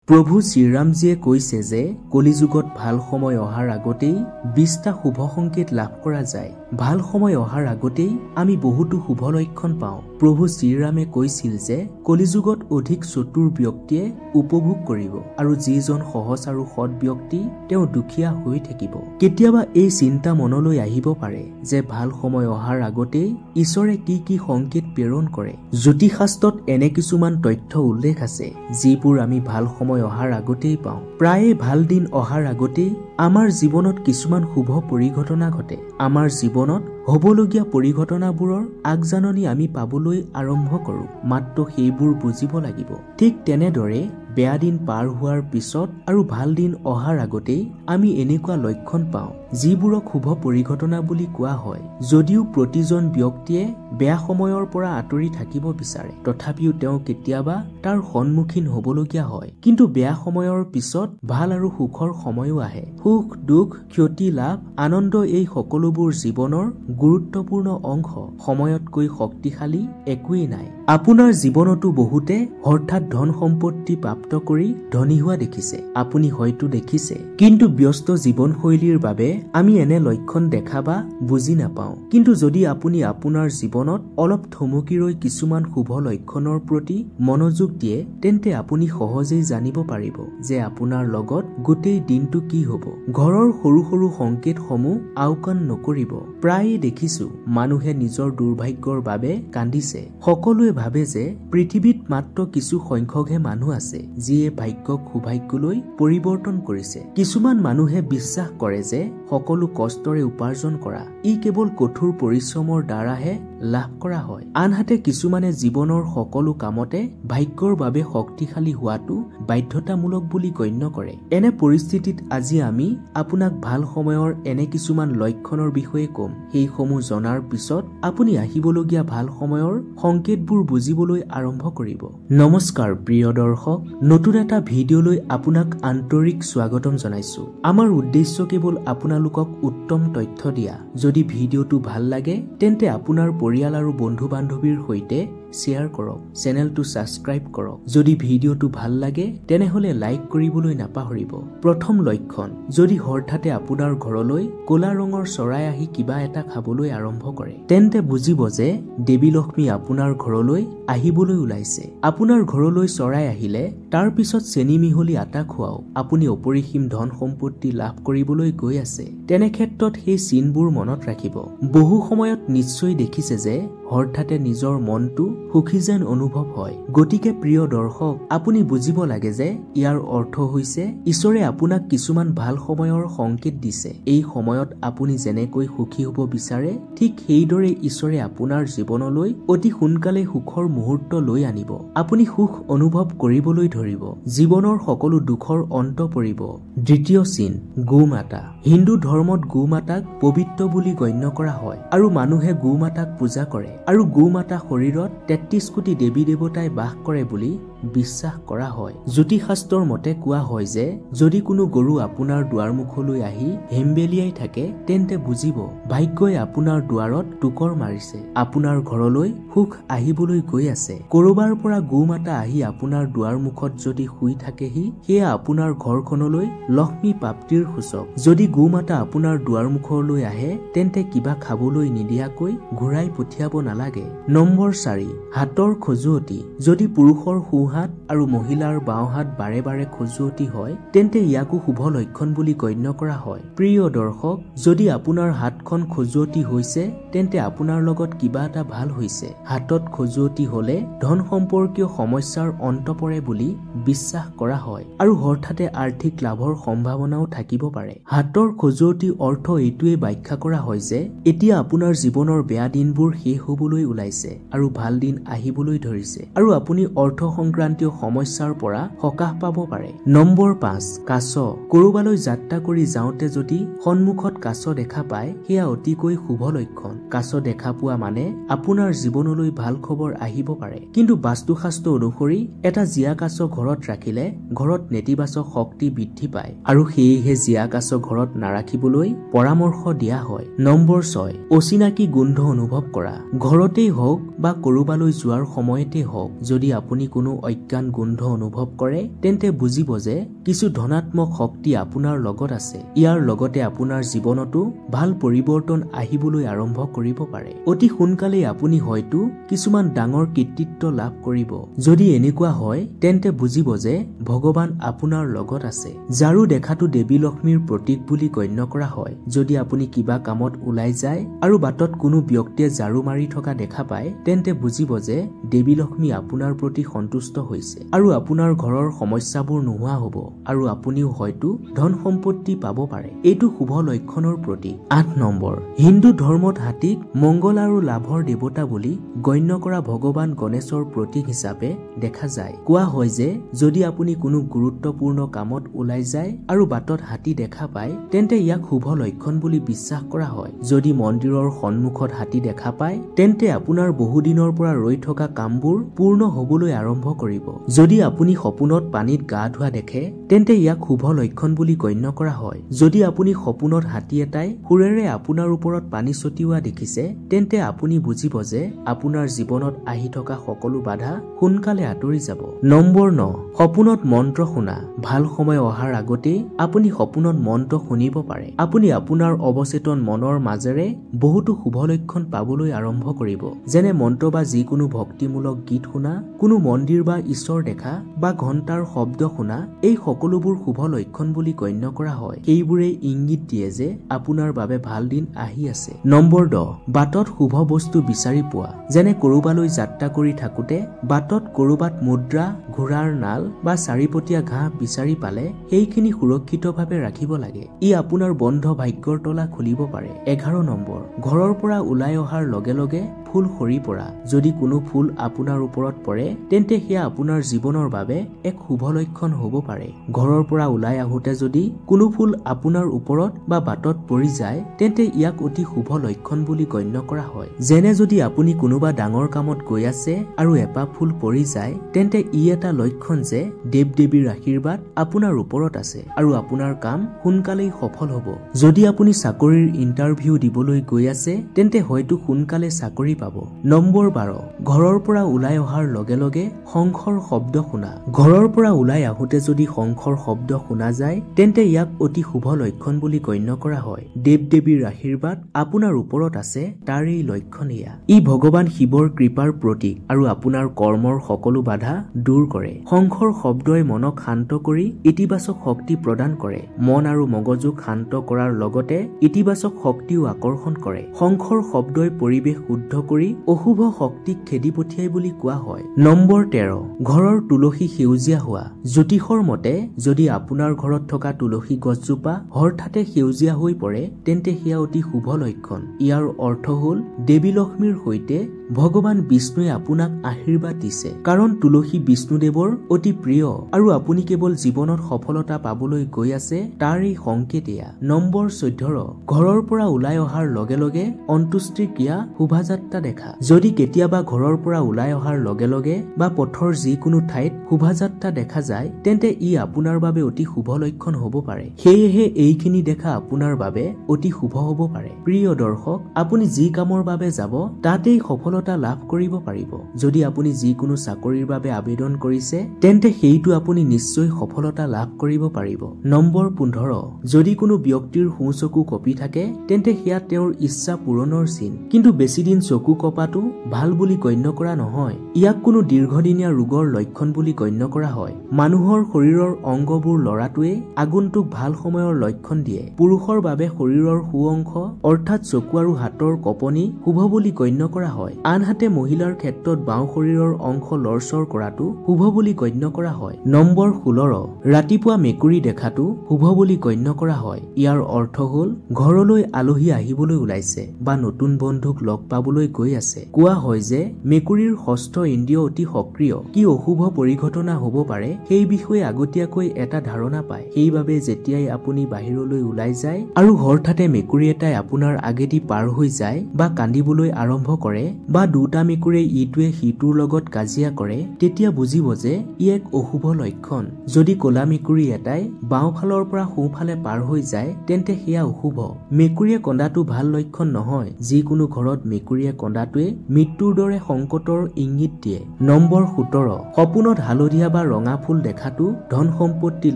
প্ৰভু শ্ৰীৰামজীয়ে কৈছে যে কলিযুগত ভাল সময় অহাৰ আগতেই 20টা শুভ সংকেত লাভ কৰা যায়। ভাল সময় অহাৰ আগতেই আমি বহুতো শুভ লক্ষণ পাওঁ। প্ৰভু শ্ৰীৰামে কৈছিল যে কলিযুগত অধিক চতুৰ ব্যক্তিয়ে উপভোগ কৰিব আৰু যিজন সহজ আৰু সৎ ব্যক্তি তেওঁ দুখীয়া হৈ থাকিব। কেতিয়াবা এই চিন্তা মনলৈ আহিব পাৰে যে ভাল সময় অহাৰ আগতেই ঈশ্বৰে কি কি সংকেত প্ৰেৰণ কৰে। জ্যোতিষশাস্ত্ৰত এনে কিছুমান তথ্য উল্লেখ আছে যিবোৰ আমি ভাল সময় অহাৰ আগতেই পাওঁ। প্ৰায়ে ভাল দিন অহাৰ আগতেই আমাৰ জীৱনত কিছুমান শুভ পৰিঘটনা ঘটে। আমাৰ জীৱনত হ'বলগীয়া পৰিঘটনাবোৰৰ আগজাননী আমি পাবলৈ আৰম্ভ কৰোঁ, মাত্ৰ সেইবোৰ বুজিব লাগিব। ঠিক তেনেদৰে বেয়া দিন পাৰ হোৱাৰ পিছত আৰু ভাল দিন অহাৰ আগতেই আমি এনেকুৱা লক্ষণ পাওঁ যিবোৰক শুভ পৰিঘটনা বুলি কোৱা হয়। যদিও প্ৰতিজন ব্যক্তিয়ে বেয়া সময়ৰ পৰা আঁতৰি থাকিব বিচাৰে, তথাপিও তেওঁ কেতিয়াবা তাৰ সন্মুখীন হ'বলগীয়া হয়। কিন্তু বেয়া সময়ৰ পিছত ভাল আৰু সুখৰ সময়ো আহে। সুখ, দুখ, ক্ষতি, লাভ, আনন্দ এই সকলোবোৰ জীৱনৰ গুৰুত্বপূৰ্ণ অংশ। সময়তকৈ শক্তিশালী একোৱেই নাই। আপোনাৰ জীৱনতো বহুতে হঠাৎ ধন সম্পত্তি প্ৰাপ্ত কৰি ধনী হোৱা দেখিছে। আপুনি হয়তো দেখিছে, কিন্তু ব্যস্ত জীৱনশৈলীৰ বাবে আমি এনে লক্ষণ দেখা বা বুজি নাপাওঁ। কিন্তু যদি আপুনি আপোনাৰ জীৱনত অলপ থমকি ৰৈ কিছুমান শুভ লক্ষণৰ প্ৰতি মনোযোগ দিয়ে, তেন্তে আপুনি সহজেই জানিব পাৰিব যে আপোনাৰ লগত গোটেই দিনটো কি হ'ব। ঘৰৰ সৰু সৰু সংকেতসমূহ আওকাণ নকৰিব। প্ৰায়ে দেখিছো মানুহে নিজৰ দুৰ্ভাগ্যৰ বাবে কান্দিছে। সকলোৱে ভাবে যে পৃথিৱীত মাত্ৰ কিছু সংখ্যকহে মানুহ আছে যিয়ে ভাগ্যক সৌভাগ্যলৈ পৰিৱৰ্তন কৰিছে। কিছুমান মানুহে বিশ্বাস কৰে যে সকলো কষ্টৰে উপাৰ্জন কৰা ই কেৱল কঠোৰ পৰিশ্ৰমৰ দ্বাৰাহে লাভ কৰা হয়। আনহাতে কিছুমানে জীৱনৰ সকলো কামতে ভাগ্যৰ বাবে শক্তিশালী হোৱাটো বাধ্যতামূলক বুলি গণ্য কৰে। এনে পৰিস্থিতিত আজি আমি আপোনাক ভাল সময়ৰ এনে কিছুমান লক্ষণৰ বিষয়ে ক'ম। সেইসমূহ জনাৰ পিছত আপুনি আহিবলগীয়া ভাল সময়ৰ সংকেতবোৰ বুজিবলৈ আৰম্ভ কৰিব। নমস্কাৰ প্ৰিয় দৰ্শক, নতুন এটা ভিডিঅ'লৈ আপোনাক আন্তৰিক স্বাগতম জনাইছো। আমাৰ উদ্দেশ্য কেৱল আপোনালোকক উত্তম তথ্য দিয়া। যদি ভিডিঅ'টো ভাল লাগে তেন্তে আপোনাৰ পৰিয়াল আৰু বন্ধু-বান্ধৱীৰ সৈতে শ্বেয়াৰ কৰক, চেনেলটো ছাবস্ক্ৰাইব কৰক। যদি ভিডিঅ'টো ভাল লাগে তেনেহলে লাইক কৰিবলৈ নাপাহৰিব। প্ৰথম লক্ষণ, যদি হঠাতে আপোনাৰ ঘৰলৈ ক'লা ৰঙৰ চৰাই আহি কিবা এটা খাবলৈ আৰম্ভ কৰে, তেন্তে বুজিব যে দেৱী লক্ষ্মী আপোনাৰ ঘৰলৈ আহিবলৈ ওলাইছে। আপোনাৰ ঘৰলৈ চৰাই আহিলে তাৰ পিছত চেনি মিহলি আটা খুৱাওক। আপুনি অপৰিসীম ধন সম্পত্তি লাভ কৰিবলৈ গৈ আছে। তেনে ক্ষেত্ৰত সেই চিনবোৰ মনত ৰাখিব। বহু সময়ত নিশ্চয় দেখিছে যে হঠাতে নিজৰ মনটো সুখী যেন অনুভৱ হয়। গতিকে প্ৰিয় দৰ্শক, আপুনি বুজিব লাগে যে ইয়াৰ অৰ্থ হৈছে ঈশ্বৰে আপোনাক কিছুমান ভাল সময়ৰ সংকেত দিছে। এই সময়ত আপুনি যেনেকৈ সুখী হ'ব বিচাৰে, ঠিক সেইদৰে ঈশ্বৰে আপোনাৰ জীৱনলৈ অতি সোনকালে সুখৰ মুহূৰ্ত লৈ আনিব। আপুনি সুখ অনুভৱ কৰিবলৈ ধৰিব। জীৱনৰ সকলো দুখৰ অন্ত পৰিব। দ্বিতীয় চিন, গোমাতা। হিন্দু ধৰ্মত গোমাতাক পবিত্ৰ বুলি গণ্য কৰা হয় আৰু মানুহে গোমাতাক পূজা কৰে। আৰু গোমাতা শৰীৰত 33 কোটি দেৱী দেৱতাই বাস কৰে বুলি বিশ্বাস কৰা হয়। জ্যোতিষশাস্ত্ৰৰ মতে কোৱা হয় যে যদি কোনো গৰু আপোনাৰ দুৱাৰমুখলৈ আহি হেম্বেলিয়াই থাকে, তেন্তে বুজিব ভাগ্যই আপোনাৰ দুৱাৰত টুকৰ মাৰিছে। আপোনাৰ ঘৰলৈ সুখ আহিবলৈ গৈ আছে। কৰবাৰ পৰা গোমাতা আহি আপোনাৰ দুৱাৰমুখত যদি শুই থাকেহি, সেয়া আপোনাৰ ঘৰখনলৈ লক্ষ্মী প্ৰাপ্তিৰ সূচক। যদি গোমাতা আপোনাৰ দুৱাৰমুখলৈ আহে, তেন্তে কিবা খাবলৈ নিদিয়াকৈ ঘূৰাই পঠিয়াব নালাগে। নম্বৰ 4, হাতৰ খজুৱতি। যদি পুৰুষৰ সোঁহাত আৰু মহিলাৰ বাওঁহাত বাৰে বাৰে খজুৱতি হয়, তেন্তে ইয়াকো শুভ লক্ষণ বুলি গণ্য কৰা হয়। প্ৰিয় দৰ্শক, যদি আপোনাৰ হাতখন খজুৱতি হৈছে, তেন্তে আপোনাৰ লগত কিবা এটা ভাল হৈছে। হাতত খজুৱতি হলে ধন সম্পৰ্কীয় সমস্যাৰ অন্ত পৰে বুলি বিশ্বাস কৰা হয় আৰু হঠাতে আৰ্থিক লাভৰ সম্ভাৱনাও থাকিব পাৰে। হাতৰ খজুৱতিৰ অৰ্থ এইটোৱে ব্যাখ্যা কৰা হয় যে এতিয়া আপোনাৰ জীৱনৰ বেয়া দিনবোৰ শেষ হ'বলৈ ওলাইছে আৰু ভাল দিন আহিবলৈ ধৰিছে আৰু আপুনি অৰ্থ সংক্ৰান্তীয় সমস্যাৰ পৰা সকাহ পাব পাৰে। নম্বৰ 5, কাছ। কৰবালৈ যাত্ৰা কৰি যাওঁতে যদি সন্মুখত কাছ দেখা পায়, সেয়া অতিকৈ শুভ লক্ষণ। কাছ দেখা পোৱা মানে আপোনাৰ জীৱনলৈ ভাল খবৰ আহিব পাৰে। কিন্তু বাস্তুশাস্ত্ৰ অনুসৰি এটা জীয়া কাছ ঘৰত ৰাখিলে ঘৰত নেতিবাচক শক্তি বৃদ্ধি পায় আৰু সেয়েহে জীয়া কাছ ঘৰত নাৰাখিবলৈ পৰামৰ্শ দিয়া হয়। নম্বৰ 6, অচিনাকি গোন্ধ অনুভৱ কৰা। ঘৰতেই হওক বা কৰবালৈ যোৱাৰ সময়তে হওক, যদি আপুনি কোনো অজ্ঞান গোন্ধ অনুভৱ কৰে তেন্তে বুজিব যে কিছু ধনাত্মক শক্তি আপোনাৰ লগত আছে। ইয়াৰ লগতে আপোনাৰ জীৱনতো ভাল পৰিৱৰ্তন আহিবলৈ আৰম্ভ কৰিব পাৰে। অতি সোনকালে আপুনি হয়তো কিছুমান ডাঙৰ কৃতিত্ব লাভ কৰিব। যদি এনেকুৱা হয় তেন্তে বুজিব যে ভগৱান আপোনাৰ লগত আছে। ঝাৰু দেখাটো দেৱী লক্ষ্মীৰ প্ৰতীক বুলি গণ্য কৰা হয়। যদি আপুনি কিবা কামত ওলাই যায় আৰু বাটত কোনো ব্যক্তিয়ে ঝাৰু মাৰি থকা দেখা পায় তেন্তে বুজিব যে দেৱী লক্ষ্মী আপোনাৰ প্ৰতি সন্তুষ্ট হৈছে আৰু আপোনাৰ ঘৰৰ সমস্যাবোৰ নোহোৱা হ'ব আৰু আপুনিও হয়তো ধন সম্পত্তি পাব পাৰে। এইটো শুভ লক্ষণৰ প্ৰতীক। 8 নম্বৰ, হিন্দু ধৰ্মত হাতীক মংগল আৰু লাভৰ দেৱতা বুলি গণ্য কৰা ভগৱান গণেশৰ প্ৰতীক হিচাপে দেখা যায়। কোৱা হয় যে যদি আপুনি কোনো গুৰুত্বপূৰ্ণ কামত ওলাই যায় আৰু বাটত হাতী দেখা পায় তেন্তে ইয়াক শুভ লক্ষণ বুলি বিশ্বাস কৰা হয়। যদি মন্দিৰৰ সন্মুখত হাতী দেখা পায় তেন্তে আপোনাৰ বহুদিনৰ পৰা ৰৈ থকা কামবোৰ পূৰ্ণ হবলৈ আৰম্ভ কৰিব। যদি আপুনি সপোনত পানীত গা ধোৱা দেখে তেন্তে ইয়াক শুভ লক্ষণ বুলি গণ্য কৰা হয়। যদি আপুনি সপোনত হাতী এটাই সুৰেৰে আপোনাৰ ওপৰত পানী ছটিওৱা দেখিছে তেন্তে আপুনি বুজিব যে আপোনাৰ জীৱনত আহি থকা সকলো বাধা সোনকালে আঁতৰি যাব। নম্বৰ 9, সপোনত মন্ত্ৰ শুনা। ভাল সময় অহাৰ আগতেই আপুনি সপোনত মন্ত্ৰ শুনিব পাৰে। আপুনি আপোনাৰ অৱচেতন মনৰ মাজেৰে বহুতো শুভ লক্ষণ পাবলৈ আৰম্ভ কৰিব, যেনে মন্ত্ৰ বা যিকোনো ভক্তিমূলক গীত শুনা, কোনো মন্দিৰ বা ঈশ্বৰ দেখা বা ঘণ্টাৰ শব্দ শুনা। এই সকলোবোৰ শুভ লক্ষণ বুলি গণ্য কৰা হয়। সেইবোৰে ইংগিত দিয়ে যে আপোনাৰ বাবে ভাল দিন আহি আছে। নম্বৰ 10, বাটত শুভ বস্তু বিচাৰি পোৱা। যেনে কৰবালৈ যাত্ৰা কৰি থাকোতে বাটত কৰবাত মুদ্ৰা, ঘোঁৰাৰ নাল বা চাৰিপতীয়া ঘাঁহ বিচাৰি পালে সেইখিনি সুৰক্ষিতভাৱে ৰাখিব লাগে। ই আপোনাৰ বন্ধ ভাগ্যৰ তলা খুলিব পাৰে। 11 নম্বৰ, ঘৰৰ পৰা ওলাই অহাৰ লগে লগে ফুল সৰি পৰা। যদি কোনো ফুল আপোনাৰ ওপৰত পৰে তেন্তে সেয়া আপোনাৰ জীৱনৰ বাবে এক শুভ লক্ষণ হ'ব পাৰে। ঘৰৰ পৰা ওলাই আহোতে যদি কোনো ফুল আপোনাৰ ওপৰত বা বাটত পৰি যায় তেন্তে ইয়াক অতি শুভ লক্ষণ বুলি গণ্য কৰা হয়। যেনে যদি আপুনি কোনোবা ডাঙৰ কামত গৈ আছে আৰু এপাহ ফুল পৰি যায় তেন্তে ই এটা লক্ষণ যে দেৱ দেৱীৰ আশীৰ্বাদ আপোনাৰ ওপৰত আছে আৰু আপোনাৰ কাম সোনকালেই সফল হ'ব। যদি আপুনি চাকৰিৰ ইণ্টাৰভিউ দিবলৈ গৈ আছে তেন্তে হয়তো সোনকালে চাকৰি পাব। নম্বৰ 12, ঘৰৰ পৰা ওলাই অহাৰ লগে লগে শংখৰ শব্দ শুনা। ঘৰৰ পৰা ওলাই আহোতে যদি শংখৰ শব্দ শুনা যায় তেন্তে ইয়াক অতি শুভ লক্ষণ বুলি গণ্য কৰা হয়। দেৱ দেৱীৰ আশীৰ্বাদ আপোনাৰ ওপৰত আছে তাৰ এই লক্ষণ এয়া। ই ভগৱান শিৱৰ কৃপাৰ প্ৰতীক আৰু আপোনাৰ কৰ্মৰ সকলো বাধা দূৰ কৰে। শংখৰ শব্দই মনক শান্ত কৰি ইতিবাচক শক্তি প্ৰদান কৰে। মন আৰু মগজুক শান্ত কৰাৰ লগতে ইতিবাচক শক্তিও আকৰ্ষণ কৰে। শংখৰ শব্দই পৰিৱেশ শুদ্ধ কৰি অশুভ শক্তিক খেদি পঠিয়াই বুলি কোৱা হয়। নম্বৰ 13, ঘৰৰ তুলসী সেউজীয়া হোৱা। জ্যোতিষৰ মতে যদি আপোনাৰ ঘৰত থকা তুলসী গছজোপা হঠাতে সেউজীয়া হৈ পৰে তেন্তে সেয়া অতি শুভ লক্ষণ। ইয়াৰ অৰ্থ হ'ল দেৱী লক্ষ্মীৰ সৈতে ভগৱান বিষ্ণুৱে আপোনাক আশীৰ্বাদ দিছে। কাৰণ তুলসী বিষ্ণুদেৱৰ অতি প্ৰিয় আৰু আপুনি কেৱল জীৱনত সফলতা পাবলৈ গৈ আছে তাৰ এই সংকেত এয়া। নম্বৰ 14, ঘৰৰ পৰা ওলাই অহাৰ লগে লগে অন্ত্যেষ্টি ক্ৰিয়া শোভাযাত্ৰা দেখা। যদি কেতিয়াবা ঘৰৰ পৰা ওলাই অহাৰ লগে লগে বা পথৰ যিকোনো ঠাইত শোভাযাত্ৰা দেখা যায় তেন্তে ই আপোনাৰ বাবে অতি শুভ লক্ষণ হ'ব পাৰে। সেয়েহে এইখিনি দেখা আপোনাৰ বাবে অতি শুভ হ'ব পাৰে। প্ৰিয় দৰ্শক, আপুনি যি কামৰ বাবে যাব তাতেই সফলতা লাভ কৰিব পাৰিব। যদি আপুনি যিকোনো চাকৰিৰ বাবে আবেদন কৰিছে তেন্তে সেইটো আপুনি নিশ্চয় সফলতা লাভ কৰিব পাৰিব। নম্বৰ 15, যদি কোনো ব্যক্তিৰ সোঁ চকু কঁপি থাকে তেন্তে সেয়া তেওঁৰ ইচ্ছা পূৰণৰ চিন। কিন্তু বেছি দিন চকু কঁপাটো ভাল বুলি গণ্য কৰা নহয়। ইয়াক কোনো দীৰ্ঘদিনীয়া ৰোগৰ লক্ষণ বুলি গণ্য কৰা হয়। মানুহৰ শৰীৰৰ অংগবোৰ লৰাটোৱে আগন্তুক ভাল সময়ৰ লক্ষণ দিয়ে। পুৰুষৰ বাবে শৰীৰৰ সু অংশ অৰ্থাৎ চকু আৰু হাতৰ কঁপনি শুভ বুলি গণ্য কৰা হয়। আনহাতে মহিলাৰ ক্ষেত্ৰত বাওঁ শৰীৰৰ অংশ লৰচৰ কৰাটো শুভ বুলি গণ্য কৰা হয়। নম্বৰ 16, ৰাতিপুৱা মেকুৰী দেখাটো শুভ বুলি গণ্য কৰা হয়। ইয়াৰ অৰ্থ হ'ল ঘৰলৈ আলহী আহিবলৈ ওলাইছে বা নতুন বন্ধুক লগ পাবলৈ গৈ আছে। কোৱা হয় যে মেকুৰীৰ ষষ্ঠ ইন্দ্ৰিয় অতি সক্ৰিয়। কি অশুভ পৰিঘটনা হ'ব পাৰে সেই বিষয়ে আগতীয়াকৈ এটা ধাৰণা পায়। সেইবাবে যেতিয়াই আপুনি বাহিৰলৈ ওলাই যায় আৰু হঠাতে মেকুৰী এটাই আপোনাৰ আগেদি পাৰ হৈ যায় বা কান্দিবলৈ আৰম্ভ কৰে বা বা দুটা মেকুৰীয়ে ইটোৱে সিটোৰ লগত কাজিয়া কৰে তেতিয়া বুজিব যে ই এক অশুভ লক্ষণ। যদি ক'লা মেকুৰী এটাই বাওঁফালৰ পৰা সোঁফালে পাৰ হৈ যায় তেন্তে সেয়া অশুভ। মেকুৰীয়ে কন্দাটো ভাল লক্ষণ নহয়। যিকোনো ঘৰত মেকুৰীয়ে কন্দাটোৱে মৃত্যুৰ দৰে সংকটৰ ইংগিত দিয়ে। নম্বৰ 17 সপোনত হালধীয়া বা ৰঙা ফুল দেখাটো ধন সম্পত্তি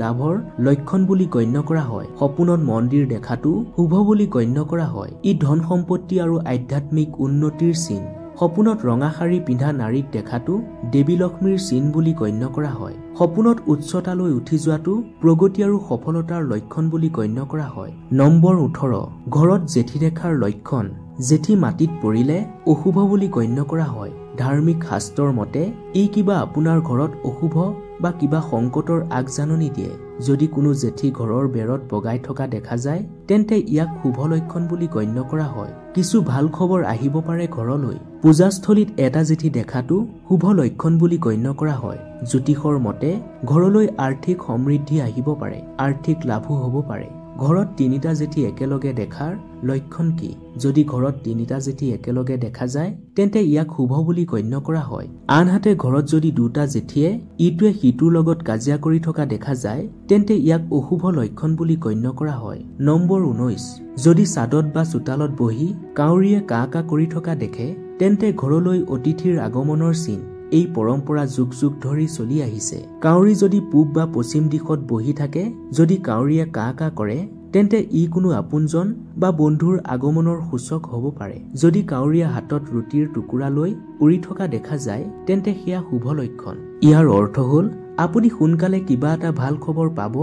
লাভৰ লক্ষণ বুলি গণ্য কৰা হয়। সপোনত মন্দিৰ দেখাটো শুভ বুলি গণ্য কৰা হয়। ই ধন সম্পত্তি আৰু আধ্যাত্মিক উন্নতিৰ চিন। সপোনত ৰঙা শাৰী পিন্ধা নাৰীক দেখাটো দেৱী লক্ষ্মীৰ চিন বুলি গণ্য কৰা হয়। সপোনত উচ্চতালৈ উঠি যোৱাটো প্ৰগতি আৰু সফলতাৰ লক্ষণ বুলি গণ্য কৰা হয়। নম্বৰ 18 ঘৰত জেঠী দেখাৰ লক্ষণ। জেঠী মাটিত পৰিলে অশুভ বুলি গণ্য কৰা হয়। ধাৰ্মিক শাস্ত্ৰৰ মতে ই কিবা আপোনাৰ ঘৰত অশুভ বা কিবা সংকটৰ আগজাননী দিয়ে। যদি কোনো জেঠী ঘৰৰ বেৰত বগাই থকা দেখা যায় তেন্তে ইয়াক শুভ লক্ষণ বুলি গণ্য কৰা হয়। কিছু ভাল খবৰ আহিব পাৰে ঘৰলৈ। পূজাস্থলীত এটা জেঠী দেখাটো শুভ লক্ষণ বুলি গণ্য কৰা হয়। জ্যোতিষৰ মতে ঘৰলৈ আৰ্থিক সমৃদ্ধি আহিব পাৰে, আৰ্থিক লাভো হ'ব পাৰে। ঘৰত তিনিটা জেঠী একেলগে দেখাৰ লক্ষণ কি? যদি ঘৰত তিনিটা জেঠী একেলগে দেখা যায় তেন্তে ইয়াক শুভ বুলি গণ্য কৰা হয়। আনহাতে ঘৰত যদি দুটা জেঠীয়ে ইটোৱে সিটোৰ লগত কাজিয়া কৰি থকা দেখা যায় তেন্তে ইয়াক অশুভ লক্ষণ বুলি গণ্য কৰা হয়। নম্বৰ 19 যদি ছাদত বা চোতালত বহি কাউৰীয়ে কা কা কৰি থকা দেখে তেন্তে ঘৰলৈ অতিথিৰ আগমনৰ চিন। এই পৰম্পৰা যুগ যুগ ধৰি চলি আহিছে। কাউৰী যদি পূব বা পশ্চিম দিশত বহি থাকে, যদি কাউৰীয়ে কা কা কৰে তেন্তে ই কোনো আপোনজন বা বন্ধুৰ আগমনৰ সূচক হ'ব পাৰে। যদি কাউৰীয়ে হাতত ৰুটিৰ টুকুৰা লৈ উৰি থকা দেখা যায় তেন্তে সেয়া শুভ লক্ষণ। ইয়াৰ অৰ্থ হ'ল আপুনি সোনকালে কিবা এটা ভাল খবৰ পাব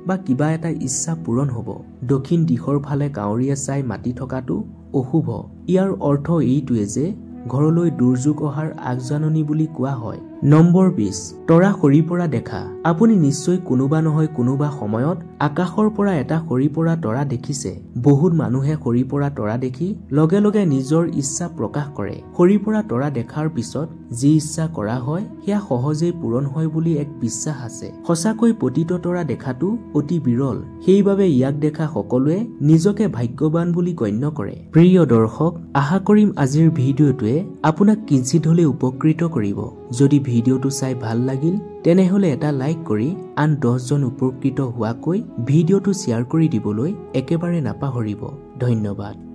বা কিবা এটা ইচ্ছা পূৰণ হ'ব। দক্ষিণ দিশৰ ফালে কাউৰীয়ে চাই মাতি থকাটো অশুভ। ইয়াৰ অৰ্থ এইটোৱে যে ঘৰলৈ দুৰ্যোগ অহাৰ আগজাননী বুলি কোৱা হয়। নম্বৰ 20 তৰা সৰি পৰা দেখা। আপুনি নিশ্চয় কোনোবা নহয় কোনোবা সময়ত আকাশৰ পৰা এটা সৰি পৰা তৰা দেখিছে। বহুত মানুহে সৰি পৰা তৰা দেখি লগে লগে নিজৰ ইচ্ছা প্ৰকাশ কৰে। সৰি পৰা তৰা দেখাৰ পিছত যি ইচ্ছা কৰা হয় সেয়া সহজেই পূৰণ হয় বুলি এক বিশ্বাস আছে। সঁচাকৈ পতিত তৰা দেখাটো অতি বিৰল। সেইবাবে ইয়াক দেখা সকলোৱে নিজকে ভাগ্যৱান বুলি গণ্য কৰে। প্ৰিয় দৰ্শক, আশা কৰিম আজিৰ ভিডিঅ'টোৱে আপোনাক কিঞ্চিত হ'লে উপকৃত কৰিব। যদি ভিডিঅ'টো চাই ভাল লাগিল তেনেহলে এটা লাইক কৰি আন 10 জন উপকৃত হোৱাকৈ ভিডিঅ'টো শ্বেয়াৰ কৰি দিবলৈ একেবাৰে নাপাহৰিব। ধন্যবাদ।